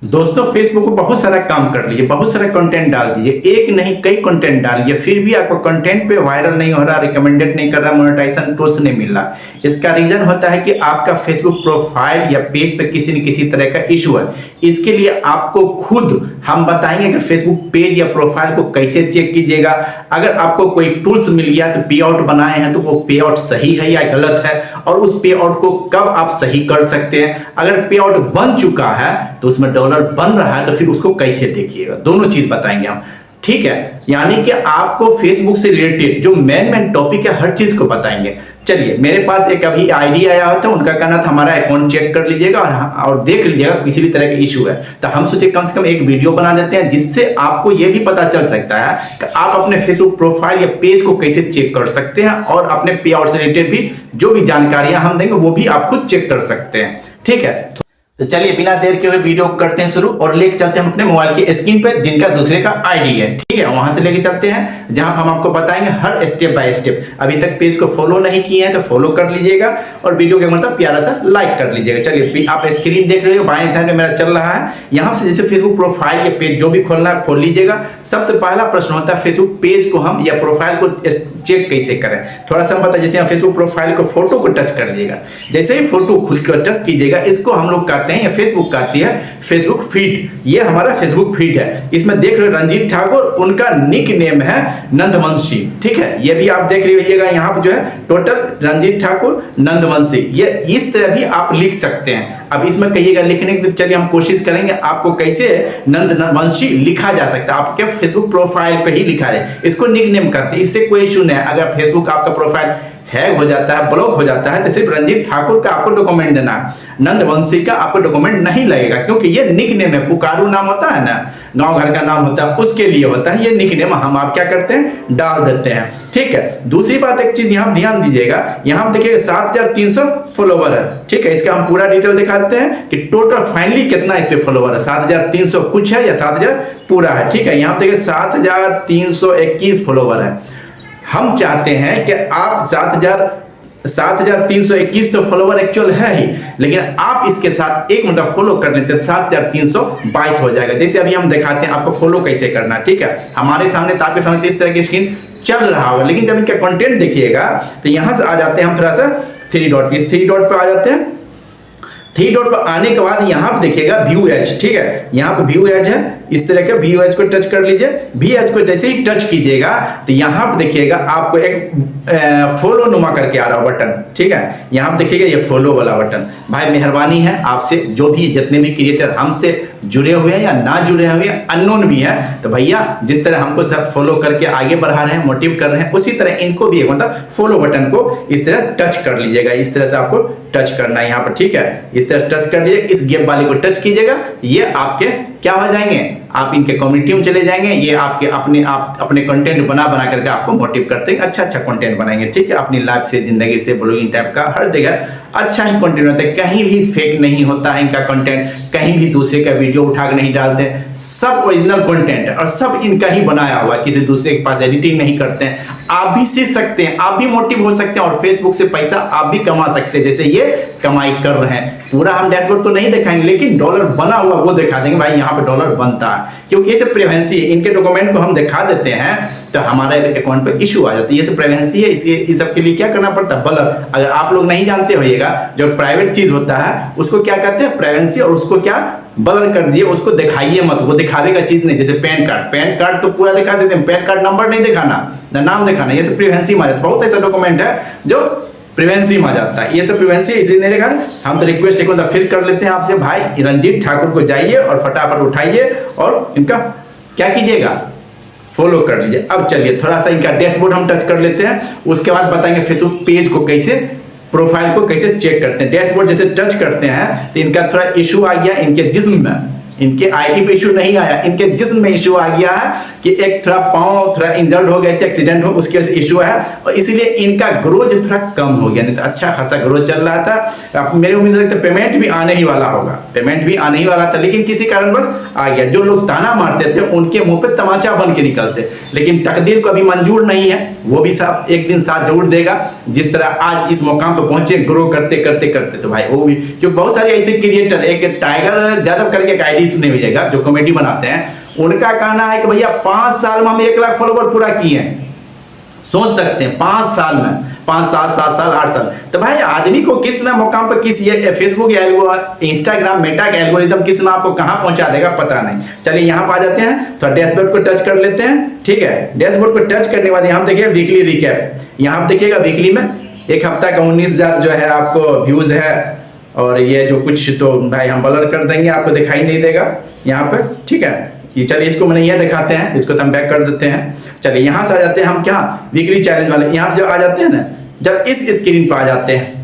दोस्तों फेसबुक को बहुत सारा काम कर लीजिए, बहुत सारा कंटेंट डाल दीजिए, एक नहीं कई कंटेंट डालिए, फिर भी आपको कंटेंट पे वायरल नहीं हो रहा, रिकमेंडेड नहीं कर रहा, मोनेटाइजेशन टूल्स नहीं मिल रहा। इसका रीजन होता है कि आपका फेसबुक प्रोफाइल या पेज पे किसी न किसी तरह का इशू है। इसके लिए आपको खुद हम बताएंगे कि फेसबुक पेज या प्रोफाइल को कैसे चेक कीजिएगा। अगर आपको कोई टूल्स मिल गया तो पे आउट बनाए हैं तो वो पे आउट सही है या गलत है, और उस पे आउट को कब आप सही कर सकते हैं। अगर पे आउट बन चुका है तो उसमें डॉलर बन रहा है तो फिर उसको कैसे देखिएगा, दोनों चीज बताएंगे हम। ठीक है, यानी कि आपको फेसबुक से रिलेटेड जो मेन टॉपिक है हर चीज को बताएंगे। चलिए, मेरे पास एक अभी आईडी आया होता है, उनका कहना था हमारा अकाउंट चेक कर लीजिएगा और देख लीजिएगा किसी भी तरह का इशू है। तो हम सोचे कम से कम एक वीडियो बना देते हैं जिससे आपको यह भी पता चल सकता है कि आप अपने फेसबुक प्रोफाइल या पेज को कैसे चेक कर सकते हैं, और अपने पे आउट से रिलेटेड भी जो भी जानकारियां हम देंगे वो भी आप खुद चेक कर सकते हैं। ठीक है, तो चलिए बिना देर के हुए वीडियो करते हैं शुरू और लेके चलते हैं अपने मोबाइल की स्क्रीन पर, जिनका दूसरे का आईडी है। ठीक है, वहां से लेके चलते हैं जहां हम आपको बताएंगे हर स्टेप बाय स्टेप। अभी तक पेज को फॉलो नहीं किए हैं तो फॉलो कर लीजिएगा और वीडियो के मतलब प्यारा सा लाइक कर लीजिएगा। चलिए, आप स्क्रीन देख रहे हो, बाएं साइड में मेरा चल रहा है। यहाँ से जैसे फेसबुक प्रोफाइल या पेज जो भी खोलना है खोल लीजिएगा। सबसे पहला प्रश्न होता है फेसबुक पेज को हम या प्रोफाइल को चेक कैसे करें। थोड़ा सा पता, जैसे फेसबुक प्रोफाइल को फोटो को टच कर लीजिएगा। जैसे ही फोटो खुद को टच कीजिएगा, इसको हम लोग कहते हैं या फेसबुक कहती है फेसबुक फीड। ये हमारा फेसबुक फीड है। इसमें देख रहे हो रंजीत ठाकुर, उनका निक नेम है नंदवंशी। ठीक है, ये भी आप देख रहिएगा, यहाँ पर जो है टोटल रंजीत ठाकुर नंदवंशी, ये इस तरह भी आप लिख सकते हैं। अब इसमें कहिएगा लिखने के, चलिए हम कोशिश करेंगे आपको कैसे नंदवंशी लिखा जा सकता है। आपके फेसबुक प्रोफाइल पे ही लिखा है, इसको निक नेम करते हैं, इससे कोई इशू नहीं है। अगर फेसबुक आपका प्रोफाइल हैक हो जाता है, ब्लॉक हो जाता है, तो सिर्फ रंजीत ठाकुर का आपको डॉक्यूमेंट देना है, नंदवंशी का आपको डॉक्यूमेंट नहीं लगेगा, क्योंकि ये निक नेम है। पुकारू नाम होता है ना, गांव घर का नाम होता है, उसके लिए होता है ये निक नेम, हम आप क्या करते हैं डाल देते हैं। ठीक है, दूसरी बात एक चीज यहाँ ध्यान दीजिएगा, यहाँ देखिएगा 7300 फॉलोवर है। ठीक है, इसका हम पूरा डिटेल दिखाते हैं कि टोटल फाइनली कितना इस पे फॉलोवर है। 7300 कुछ है या 7000 पूरा है। ठीक है, यहाँ देखिए 7321 फॉलोवर है। हम चाहते हैं कि आप 7321 तो फॉलोवर एक्चुअल है ही, लेकिन आप इसके साथ एक मतलब फॉलो कर लेते हैं 7322 हो जाएगा। जैसे अभी हम दिखाते हैं आपको फॉलो कैसे करना। ठीक है, हमारे सामने तो आपके सामने इस तरह की स्क्रीन चल रहा होगा, लेकिन जब इनका कंटेंट देखिएगा तो यहां से आ जाते हैं हम थोड़ा सा थ्री डॉट, इस थ्री डॉट पे आ जाते हैं। थ्री डॉट पर आने के बाद यहाँ पे देखिएगा व्यू एज। ठीक है, यहाँ पे व्यू एज है, इस तरह के व्यू एज को टच कर लीजिए। व्यू एज को जैसे ही टच कीजिएगा तो यहाँ पे देखिएगा आपको एक फॉलो नुमा करके आ रहा बटन। ठीक है, यहाँ पे देखिएगा ये फॉलो वाला बटन। भाई मेहरबानी है आपसे, जो भी जितने भी क्रिएटर हमसे जुड़े हुए हैं या ना जुड़े हुए हैं, अननोन भी है, तो भैया जिस तरह हमको सब फॉलो करके आगे बढ़ा रहे हैं, मोटिव कर रहे हैं, उसी तरह इनको भी मतलब फॉलो बटन को इस तरह टच कर लीजिएगा। इस तरह से आपको टच करना है यहाँ पर। ठीक है, इस तरह टच कर लीजिए, इस गेप वाले को टच कीजिएगा, ये आपके क्या हो जाएंगे, आप इनके कम्युनिटी में चले जाएंगे। ये आपके अपने कंटेंट बना करके आपको मोटिव करते हैं, अच्छा कंटेंट बनाएंगे। ठीक है, अपनी लाइफ से, जिंदगी से, ब्लॉगिंग टाइप का हर जगह अच्छा ही कंटेंट होता है, कहीं भी फेक नहीं होता है इनका कंटेंट, कहीं भी दूसरे का वीडियो उठा कर नहीं डालते, सब ओरिजिनल कंटेंट है और सब इनका ही बनाया हुआ है, किसी दूसरे के पास एडिटिंग नहीं करते हैं। आप भी सीख सकते हैं, आप भी मोटिव हो सकते हैं और फेसबुक से पैसा आप भी कमा सकते हैं, जैसे ये कमाई कर रहे हैं। पूरा हम डैशबोर्ड तो नहीं दिखाएंगे, लेकिन डॉलर बना हुआ वो दिखा देंगे, भाई यहाँ पे डॉलर बनता है, क्योंकि ये सब प्रिवेंसी है। इनके डॉक्यूमेंट को हम दिखा देते हैं तो हमारे अकाउंट पे इशू आ जाता है, ये सब प्रिवेंसी है। इस सब के लिए क्या करना पड़ता है, ब्लर। अगर आप लोग नहीं जानते होइएगा, जो प्राइवेट चीज होता है उसको क्या कहते हैं, प्राइवेंसी, और उसको क्या ब्लर कर दिए, उसको दिखाइए मत, वो दिखावे का चीज नहीं। जैसे पैन कार्ड तो पूरा दिखा सकते हैं, पैन कार्ड नंबर नहीं दिखाना, नाम दिखाना, ये सब प्रिवेंसी में आ जाता है। बहुत ऐसा डॉक्यूमेंट है जो प्रिवेंसी में आ जाता है, ये सब प्रिवेंसी इसलिए नहीं देखा। हम तो रिक्वेस्ट एक बार फिर कर लेते हैं आपसे, भाई रंजीत ठाकुर को जाइए और फटाफट उठाइए और इनका क्या कीजिएगा, फॉलो कर लीजिए। अब चलिए थोड़ा सा इनका डैशबोर्ड हम टच कर लेते हैं, उसके बाद बताएंगे फेसबुक पेज को कैसे, प्रोफाइल को कैसे चेक करते हैं। डैशबोर्ड जैसे टच करते हैं तो इनका थोड़ा इशू आ गया इनके जिस्म में, इनके आईडी पे इशू नहीं आया, इनके जिस्म में इशू आ गया है कि एक थोड़ा पाँव थोड़ा इंजर्ड हो गए थे, एक्सीडेंट हो, उसके वजह से इशू है और इसीलिए इनका ग्रोथ थोड़ा कम हो गया, नहीं तो अच्छा खासा ग्रोथ चल रहा था। अब मेरे उम्मीद से पेमेंट भी आने ही वाला होगा, पेमेंट भी आने ही वाला था, लेकिन किसी कारणवश आ गया। जो लोग ताना मारते थे उनके मुंह पे तमाचा बन के निकलते, लेकिन तकदीर को अभी मंजूर नहीं है, वो भी साथ एक दिन साथ जरूर देगा। जिस तरह आज इस मुकाम पर पहुंचे ग्रो करते करते करते, तो भाई वो भी, क्योंकि बहुत सारे ऐसे क्रिएटर, एक टाइगर यादव करके एक आईडी सुने होइएगा, जो कॉमेडी बनाते हैं, उनका कहना है कि भैया 5 साल में हम 1 लाख फॉलोवर पूरा किए हैं। सोच सकते हैं 5 साल में, 5 साल 7 साल 8 साल। तो भाई आदमी को किस ना मुकाम पर, किस ये फेसबुक या इंस्टाग्राम मेटा का एल्गोरिदम किस ना आपको कहां पहुंचा देगा पता नहीं। चलिए यहां पर आ जाते हैं, तो डैशबोर्ड को टच कर लेते हैं। ठीक है, डैशबोर्ड को टच करने के बाद यहां देखिए वीकली रिकैप, यहां देखिएगा वीकली में एक हफ्ता का 19,000 जो है आपको व्यूज है, और ये जो कुछ तो भाई हम ब्लर कर देंगे, आपको दिखाई नहीं देगा यहाँ पे। ठीक है, ये चलिए इसको मैंने ये दिखाते हैं, इसको तो हम बैक कर देते हैं। चलिए यहाँ से आ जाते हैं हम क्या, वीकली चैलेंज वाले, यहाँ जब आ जाते हैं ना, जब इस स्क्रीन पर आ जाते हैं,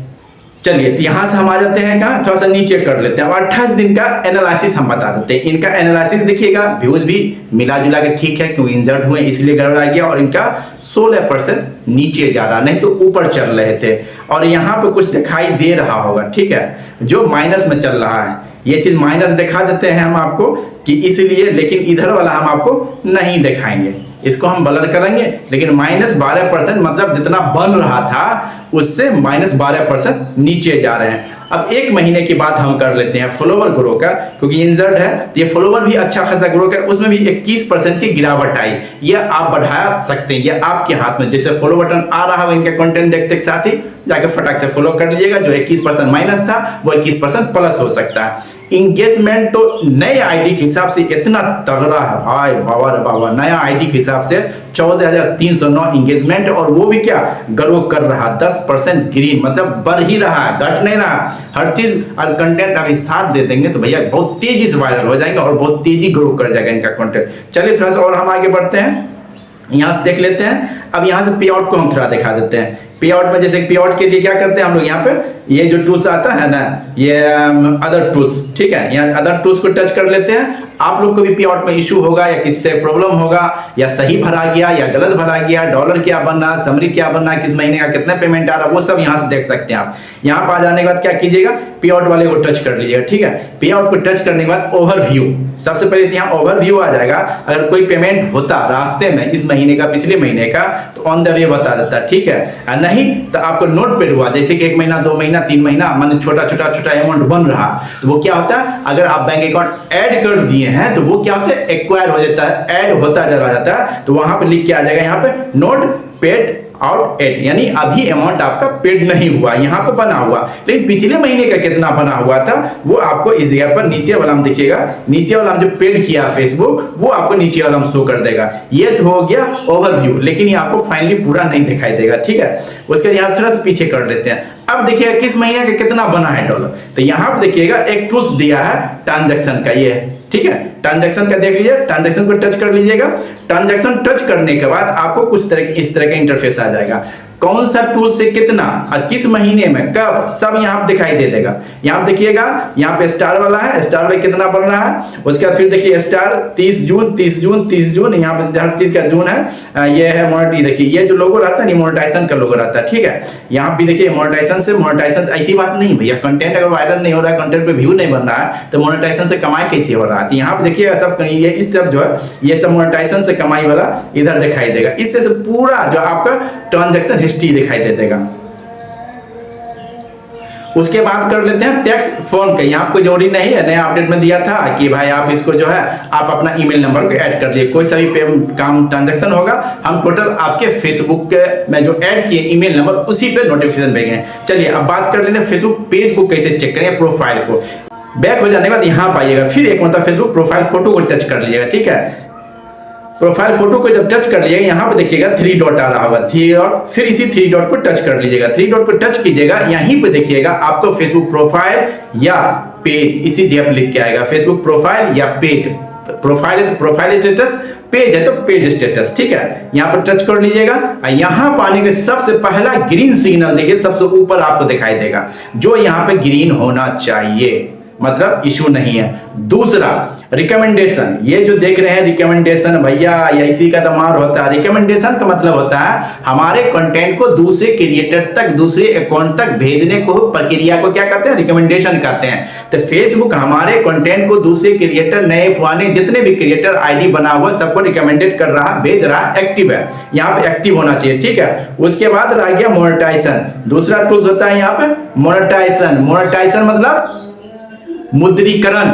चलिए तो यहाँ से हम आ जाते हैं कहाँ, थोड़ा सा नीचे कर लेते हैं। 28 दिन का एनालिसिस हम बता देते हैं। इनका एनालिसिस देखिएगा, व्यूज भी मिला जुला के ठीक है, क्योंकि इंजर्ड हुए इसलिए गड़बड़ा गया, और इनका 16% नीचे जा रहा, नहीं तो ऊपर चल रहे थे। और यहाँ पे कुछ दिखाई दे रहा होगा, ठीक है, जो माइनस में चल रहा है, ये चीज माइनस दिखा देते हैं हम आपको कि इसलिए, लेकिन इधर वाला हम आपको नहीं दिखाएंगे, इसको हम ब्लर करेंगे। लेकिन -12% मतलब जितना बन रहा था उससे -12% नीचे जा रहे हैं। अब 1 महीने के बाद हम कर लेते हैं फॉलोवर ग्रो का, क्योंकि इंजर्ड है तो ये फॉलोवर भी अच्छा खासा ग्रो कर, उसमें भी 21% की गिरावट आई। ये आप बढ़ा सकते हैं, ये आपके हाथ में। जैसे फॉलो बटन आ रहा हो इनके कंटेंट देखते के साथ ही जाके फटाक से फॉलो कर लीजिएगा। जो 21% माइनस था वो 21% प्लस हो सकता है। इंगेजमेंट तो नए आईडी के हिसाब से इतना तगड़ा है भाई, बाबा रे बाबा, नया आईडी के हिसाब से 14,309 इंगेजमेंट, और वो भी क्या ग्रो कर रहा, 10% ग्रीन, मतलब बढ़ ही रहा है, घट नहीं रहा। हर चीज और कंटेंट अभी साथ दे देंगे तो भैया बहुत तेजी से वायरल हो जाएंगे और बहुत तेजी ग्रो कर जाएगा इनका कंटेंट। चलिए थोड़ा सा और हम आगे बढ़ते हैं, यहाँ से देख लेते हैं। अब यहाँ से पे आउट को हम थोड़ा दिखा देते हैं। पे आउट में जैसे पे आउट के लिए क्या करते हैं हम लोग, यहाँ पे ये जो टूल्स आता है ना, ये अदर टूल्स, ठीक है, यहाँ अदर टूल्स को टच कर लेते हैं। आप लोग को भी पे आउट में इशू होगा या किसी तरह प्रॉब्लम होगा, या सही भरा गया या गलत भरा गया, डॉलर क्या बनना, समरी क्या बनना, किस महीने का कितना पेमेंट आ रहा, वो सब यहाँ से देख सकते हैं आप। यहाँ पर आ जाने के बाद क्या कीजिएगा, पे आउट वाले को टच कर लीजिएगा। ठीक है, पे आउट को टच करने के बाद ओवरव्यू, सबसे पहले यहाँ ओवरव्यू आ जाएगा। अगर कोई पेमेंट होता रास्ते में इस महीने का, पिछले महीने का, तो ऑन द वे बता देता, ठीक है। नहीं तो आपको नोट पे हुआ, जैसे कि 1 महीना 2 महीना 3 महीना मान छोटा अमाउंट बन रहा, तो वो क्या होता है, अगर आप बैंक अकाउंट ऐड कर दिए हैं तो वो क्या होता है, एक्वायर हो जाता है, ऐड होता चला जाता है। तो वहां पे लिख के आ जाएगा यहाँ पे नोट पेड आउट एड, यानी अभी अमाउंट आपका पेड नहीं हुआ, यहाँ पे बना हुआ। लेकिन पिछले महीने का कितना बना हुआ था वो आपको इस जगह पर नीचे वाला में दिखेगा। नीचे वाला जो पेड किया फेसबुक, वो आपको नीचे वाला में शो कर देगा। ये तो हो गया ओवरव्यू, लेकिन ये आपको फाइनली पूरा नहीं दिखाई देगा। ठीक है, उसके यहाँ थोड़ा सा पीछे कर लेते हैं। अब देखिएगा किस महीने का कितना बना है डॉलर, तो यहाँ पे देखिएगा एक टूल्स दिया है ट्रांजैक्शन का, ये है, ठीक है, ट्रांजैक्शन का देख लीजिए, ट्रांजैक्शन को टच कर लीजिएगा। ट्रांजैक्शन टच करने के बाद आपको कुछ तरह इस तरह का इंटरफेस आ जाएगा। कौन सा टूल से कितना और किस महीने में कब, सब यहाँ पे दिखाई दे देगा। यहाँ पे देखिएगा, यहाँ पे स्टार वाला है, स्टार में कितना बन रहा है। उसके बाद फिर देखिए स्टार 30 जून 30 जून 30 जून, यहाँ पे हर चीज का जून है। ये है मोनेटाइजेशन, देखिए ये जो लोगो रहता है ना, मोनेटाइजेशन का लोगो रहता है। ठीक है, यहाँ भी देखिए मोनेटाइजेशन से, मोनेटाइजेशन ऐसी बात नहीं भैया, कंटेंट अगर वायरल नहीं हो रहा है, कंटेंट पे व्यू नहीं बन रहा है, तो मोनेटाइजेशन से कमाई कैसे हो रहा है। तो यहाँ पे देखिएगा सब ये इस तरफ जो है, ये सब मोनेटाइजेशन से कमाई वाला इधर दिखाई देगा। इस तरह से पूरा जो आपका ट्रांजैक्शन हिस्ट्री दिखाई दे देगा। उसके बाद कर लेते हैं टैक्स फॉर्म का। यहाँ कोई जरूरी नहीं है, नया अपडेट में दिया था कि भाई आप इसको जो है आप अपना ईमेल नंबर को ऐड कर लिए, कोई सा भी काम ट्रांजैक्शन होगा, हम टोटल आपके फेसबुक में जो ऐड किए ईमेल नंबर उसी पे नोटिफिकेशन भेजेंगे। चलिए अब बात कर लेते हैं फेसबुक पेज को कैसे चेक करेंगे, प्रोफाइल को। बैक हो जाने के बाद यहाँ पाइएगा, फिर एक मतलब फेसबुक प्रोफाइल फोटो को टच कर लीजिएगा। ठीक है, प्रोफाइल फोटो को जब टच कर लीजिएगा, यहाँ पे देखिएगा 3 डॉट आ रहा होगा, 3 डॉट, फिर इसी 3 डॉट को टच कर लीजिएगा। 3 डॉट को टच कीजिएगा, यहीं पे देखिएगा आपको फेसबुक प्रोफाइल या पेज इसी जगह पे लिख के आएगा, फेसबुक प्रोफाइल या पेज। प्रोफाइल है तो प्रोफाइल स्टेटस, पेज है तो पेज स्टेटस। ठीक है, यहाँ पर टच कर लीजिएगा। यहाँ पाने के सबसे पहला ग्रीन सिग्नल देखिए सबसे ऊपर आपको दिखाई देगा, जो यहाँ पे ग्रीन होना चाहिए, मतलब इशू नहीं है। दूसरा रिकमेंडेशन, ये जो देख रहे हैं रिकमेंडेशन, भैया इसी का तो मार होता है। रिकमेंडेशन का मतलब होता है हमारे कंटेंट को दूसरे क्रिएटर तक, दूसरे अकाउंट तक भेजने को, प्रक्रिया को क्या कहते हैं, रिकमेंडेशन कहते हैं। तो फेसबुक हमारे कंटेंट को दूसरे क्रिएटर, नए पुराने जितने भी क्रिएटर आईडी बना हुआ सबको रिकमेंडेड कर रहा, भेज रहा, एक्टिव है, यहाँ पे एक्टिव होना चाहिए। ठीक है, उसके बाद रह गया मोनेटाइजेशन। दूसरा टूल्स होता है यहाँ पे मोनेटाइजेशन। मोनेटाइजेशन मतलब मुद्रीकरण,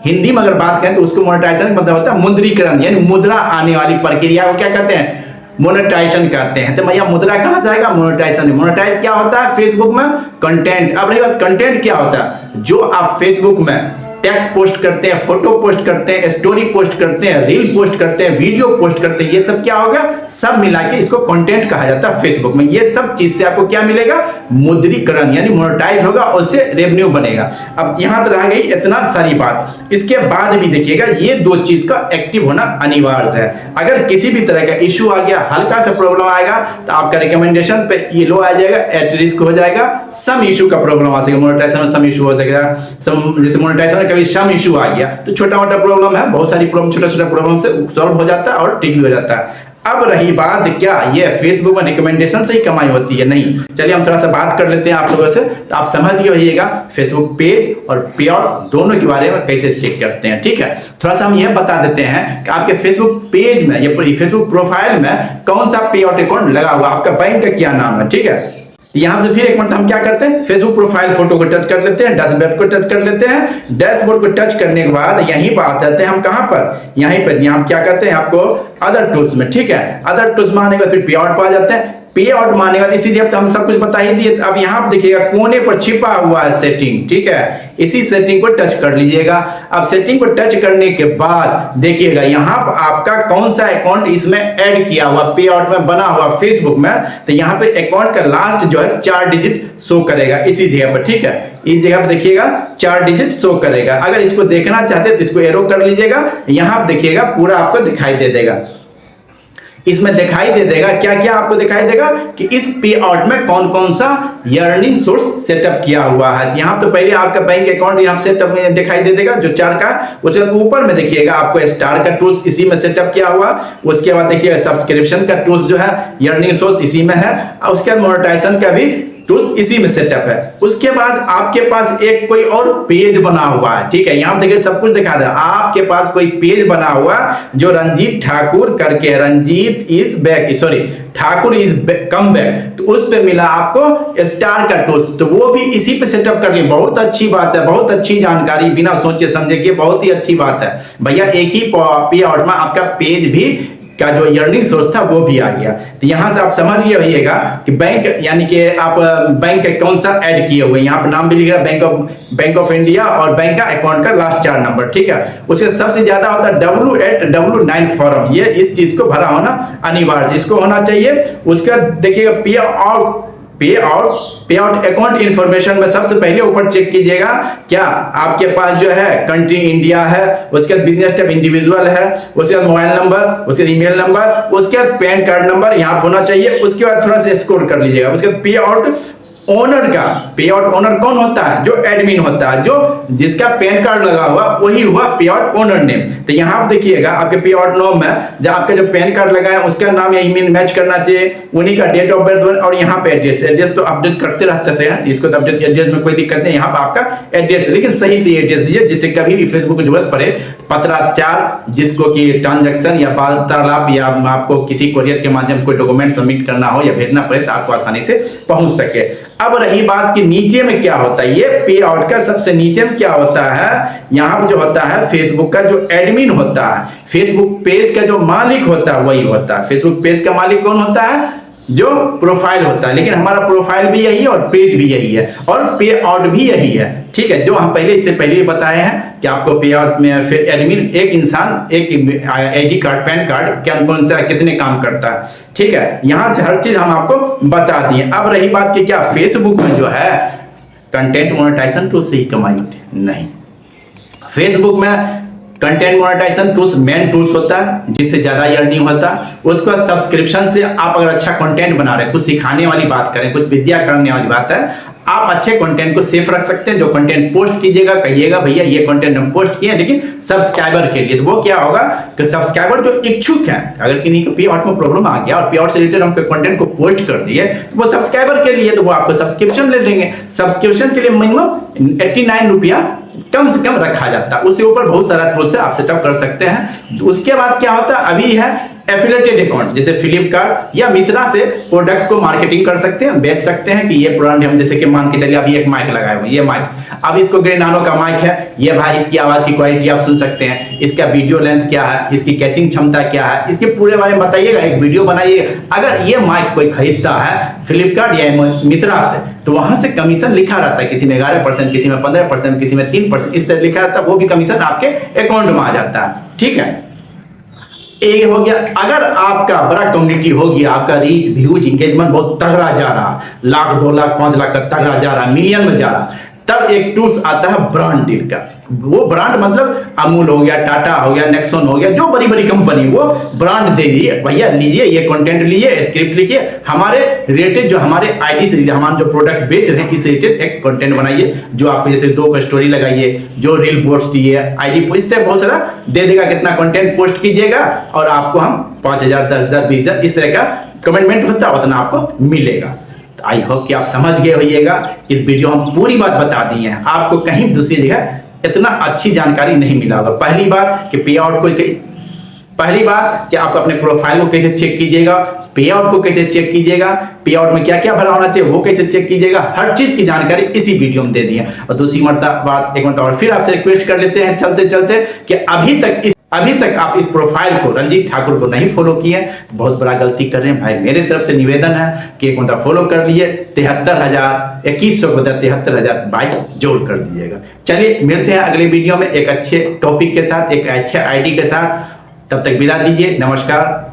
हिंदी में अगर बात करें तो उसको मोनेटाइजेशन मतलब होता है मुद्रीकरण, यानी मुद्रा आने वाली प्रक्रिया को क्या कहते हैं, मोनेटाइजेशन कहते हैं। तो भैया मुद्रा कहां से आएगा, मोनेटाइजेशन। मोनेटाइज क्या होता है फेसबुक में, कंटेंट। अब रही बात कंटेंट क्या होता है, जो आप फेसबुक में टेक्स्ट पोस्ट करते हैं, फोटो पोस्ट करते हैं, स्टोरी पोस्ट करते हैं, रील पोस्ट करते हैं, वीडियो पोस्ट करते हैं, ये सब क्या होगा, सब मिला के इसको कंटेंट कहा जाता है फेसबुक में। ये सब चीज से आपको क्या मिलेगा, मुद्रीकरण, यानी मोनेटाइज होगा, उससे रेवेन्यू बनेगा। अब यहां तो रह गई इतना सारी बात। इसके बाद भी देखिएगा ये दो चीज का एक्टिव होना अनिवार्य है। अगर किसी भी तरह का इश्यू आ गया, हल्का सा प्रॉब्लम आएगा तो आपका रिकमेंडेशन पे येलो आ जाएगा, एट रिस्क हो जाएगा, सम इशू का प्रॉब्लम आ सकेगा, मोनेटाइजेशन में सम इशू हो सकेगा। जैसे मोनेटाइजेशन कभी सम इशू आ गया तो छोटा मोटा प्रॉब्लम है, बहुत सारी प्रॉब्लम छोटा छोटा प्रॉब्लम से सॉल्व हो जाता है और ठीक भी हो जाता है। अब रही बात क्या ये फेसबुक में रिकमेंडेशन से ही कमाई होती है, नहीं। चलिए हम थोड़ा सा बात कर लेते हैं आप लोगों से, तो आप समझ गए होइएगा फेसबुक पेज और पे आउट दोनों के बारे में कैसे चेक करते हैं, ठीक है। थोड़ा सा हम यह बता देते हैं कि आपके फेसबुक पेज में या फेसबुक प्रोफाइल में कौन सा पे आउट अकाउंट लगा हुआ, आपका बैंक का क्या नाम है, ठीक है। यहां से फिर एक मिनट हम क्या करते हैं, फेसबुक प्रोफाइल फोटो को टच कर लेते हैं, डैशबोर्ड को टच कर लेते हैं। डैशबोर्ड को टच करने के बाद यहीं पर आ जाते हैं हम, कहां पर, यहीं पर। यहां क्या करते हैं आपको अदर टूल्स में, ठीक है। अदर टूल्स में आने के बाद फिर पे आउट पर आ जाते हैं। पे आउट मानेगा इसी जब हम सब कुछ बता ही दिए। अब यहाँ पर देखिएगा कोने पर छिपा हुआ है सेटिंग, ठीक है। इसी सेटिंग को टच कर लीजिएगा। अब सेटिंग को टच करने के बाद देखिएगा यहाँ पर आपका कौन सा अकाउंट इसमें ऐड किया हुआ, पे आउट में बना हुआ फेसबुक में, तो यहाँ पे अकाउंट का लास्ट जो है 4 डिजिट शो करेगा इसी जगह पर, ठीक है। इस जगह पर देखिएगा 4 डिजिट शो करेगा। अगर इसको देखना चाहते तो इसको एरो कर लीजिएगा, यहाँ पर देखिएगा पूरा आपको दिखाई दे देगा। इसमें दिखाई दे देगा क्या क्या आपको दिखाई देगा कि इस पे आउट में कौन कौन सा अर्निंग सोर्स सेटअप किया हुआ है। यहाँ तो पहले आपका बैंक अकाउंट यहाँ सेटअप में दिखाई दे देगा जो 4 का। उसके बाद ऊपर में देखिएगा आपको स्टार का टूल्स इसी में सेटअप किया हुआ। उसके बाद देखिएगा सब्सक्रिप्शन का टूल्स जो है अर्निंग सोर्स इसी में है। और उसके बाद मोनेटाइजेशन का भी टूल्स इसी में सेटअप है। उसके बाद आपके पास एक कोई और पेज बना हुआ है, ठीक है। यहाँ देखिए सब कुछ दिखा दे रहा है। आपके पास कोई पेज बना हुआ जो रंजीत ठाकुर करके, Ranjeet is back, sorry Thakur is come back, तो उस पे मिला आपको स्टार का टूल्स, तो वो भी इसी पे सेटअप कर लिए। बहुत अच्छी बात है, बहुत अच्छी जानकारी, बिना सोचे समझे कि बहुत ही अच्छी बात है भैया। एक ही पे आउट में आपका पेज भी का जो अर्निंग सोर्स था वो भी आ गया। तो यहां से आप समझ गए होइएगा कि बैंक, यानी कि आप बैंक कौन सा ऐड किए हुए, यहाँ पर नाम भी लिख रहा है बैंक ऑफ इंडिया और बैंक का अकाउंट का लास्ट 4 नंबर, ठीक है। उसके सबसे ज्यादा होता है W8W9 फॉर्म, ये इस चीज को भरा होना अनिवार्य, इसको होना चाहिए। उसका देखिएगा पे आउट अकाउंट इंफॉर्मेशन में सबसे पहले ऊपर चेक कीजिएगा क्या आपके पास जो है कंट्री इंडिया है, उसके बाद बिजनेस टाइप इंडिविजुअल है, उसके बाद मोबाइल नंबर, उसके बाद ईमेल नंबर, उसके बाद पैन कार्ड नंबर यहाँ होना चाहिए। उसके बाद थोड़ा सा स्क्रॉल कर लीजिएगा। उसके बाद पे आउट ओनर का, पे आउट ओनर कौन होता है, जो एडमिन होता है, जो जिसका पैन कार्ड लगा हुआ वही हुआ पे आउट ओनर नेम। तो यहाँ आप देखिएगा आपके पे आउट नाम में जब आपका जो पैन कार्ड लगा है उसका नाम यही मैच करना चाहिए, उन्हीं का डेट ऑफ बर्थ और यहाँ पे एड्रेस तो अपडेट करते रहते से हैं, इसको तो अपडेट एड्रेस में कोई दिक्कत नहीं। यहाँ पे आपका एड्रेस है, लेकिन सही से एड्रेस दीजिए जिससे कभी भी फेसबुक की जरूरत पड़े पत्राचार, जिसको कि ट्रांजैक्शन या वार्तालाप या आपको किसी कोरियर के माध्यम कोई डॉक्यूमेंट सबमिट करना हो या भेजना पड़े तो आपको आसानी से पहुंच सके। अब रही बात कि नीचे में क्या होता है, ये पे आउट का सबसे नीचे में क्या होता है, यहाँ पर जो होता है फेसबुक का जो एडमिन होता है, फेसबुक पेज का जो मालिक होता है वही होता है। फेसबुक पेज का मालिक कौन होता है, जो प्रोफाइल होता है। लेकिन हमारा प्रोफाइल भी यही है और पेज भी यही है और पे आउट भी यही है, ठीक है। जो हम इससे पहले बताए हैं कि आपको पे आउट में फिर एडमिन एक इंसान, एक आईडी कार्ड, पैन कार्ड कौन सा कितने काम करता है, ठीक है। यहां से हर चीज हम आपको बता दिए। अब रही बात कि क्या फेसबुक में जो है कंटेंट मोनेटाइजेशन टूल से ही कमाई होती है, नहीं। फेसबुक में content monetisation tools main tools होता है जिससे ज्यादा अर्निंग होता है। उसके बाद सब्सक्रिप्शन से आप अगर अच्छा कंटेंट बना रहे हैं, कुछ सिखाने वाली बात करें, कुछ विद्या करने वाली बात है, आप अच्छे कंटेंट को सेफ रख सकते हैं। जो कंटेंट पोस्ट कीजिएगा कहिएगा भैया ये कंटेंट हम पोस्ट किए लेकिन सब्सक्राइबर के लिए, तो वो क्या होगा कि सब्सक्राइबर जो इच्छुक हैं, अगर किन्हीं को पे आउट में प्रॉब्लम आ गया और पे आउट से रिलेटेड हम कंटेंट को पोस्ट कर दिए तो वो सब्सक्राइबर के लिए, तो वो आपको सब्सक्रिप्शन ले लेंगे। सब्सक्रिप्शन के लिए मिनिमम 89 रुपया कम से कम रखा जाता है। उसके ऊपर बहुत सारा टूल से आप सेटअप कर सकते हैं। तो उसके बाद क्या होता है, अभी है एफिलिएटेड अकाउंट, जैसे फ्लिपकार्ट या मित्रा से प्रोडक्ट को मार्केटिंग कर सकते हैं, बेच सकते हैं कि ये ब्रांड हम, जैसे कि मान के चलिए अभी एक माइक लगाए हुए, ये माइक, अब इसको ग्रेनानो का माइक है, ये भाई इसकी आवाज की क्वालिटी आप सुन सकते हैं, इसका वीडियो लेंथ क्या है, इसकी कैचिंग क्षमता क्या है, इसके पूरे बारे में बताइएगा, एक वीडियो बनाइएगा। अगर ये माइक कोई खरीदता है फ्लिपकार्ट या मित्रा से, तो वहां से कमीशन लिखा रहता है, किसी में 11%, किसी में 15%, किसी में 3%, इस तरह लिखा रहता है, वो भी कमीशन आपके अकाउंट में आ जाता है। ठीक है, एक हो गया। अगर आपका बड़ा कम्युनिटी हो गया, आपका रीच, व्यूज, इंगेजमेंट बहुत तगड़ा जा रहा, लाख, 2 लाख, 5 लाख का तगड़ा जा रहा, मिलियन में जा रहा, तब एक टूल्स आता है ब्रांड डील का। वो ब्रांड मतलब अमूल हो गया, टाटा हो गया, नेक्सॉन हो गया, जो बड़ी बड़ी कंपनी, वो ब्रांड दे दिए, भैया लीजिए ये कंटेंट, लीजिए स्क्रिप्ट लिखिए, हमारे रिलेटेड जो हमारे आईडी से हम जो प्रोडक्ट बेच रहे हैं इस रिलेटेड एक कंटेंट बनाइए, जो आपको जैसे 2 का स्टोरी लगाइए, जो रील पोस्ट किए, आईडी पोस्ट है, बहुत सारा दे देगा, कितना कंटेंट पोस्ट कीजिएगा और आपको हम 5,000, 10,000, 20,000 इस तरह का कमिटमेंट होता है, उतना आपको मिलेगा। आई होप कि आप समझ गए होइएगा। इस वीडियो हम पूरी बात बता दी है, आपको कहीं दूसरी जगह इतना अच्छी जानकारी नहीं मिला होगा। पहली बात कि पे आउट को, पहली बात कि आप अपने प्रोफाइल को कैसे चेक कीजिएगा, पे आउट को कैसे चेक कीजिएगा, पे आउट में क्या क्या भरा होना चाहिए वो कैसे चेक कीजिएगा, हर चीज की जानकारी इसी वीडियो में दे दी है। और दूसरी बात, एक मरतबा और फिर आपसे रिक्वेस्ट कर लेते हैं चलते चलते कि अभी तक आप इस प्रोफाइल को, रंजीत ठाकुर को नहीं फॉलो किए, बहुत बड़ा गलती कर रहे हैं भाई। मेरे तरफ से निवेदन है कि एक मतलब फॉलो कर लिए, 73,000, 2100 को 73,022 जोड़ कर दीजिएगा। चलिए मिलते हैं अगले वीडियो में एक अच्छे टॉपिक के साथ, एक अच्छे आईडी के साथ। तब तक विदा दीजिए, नमस्कार।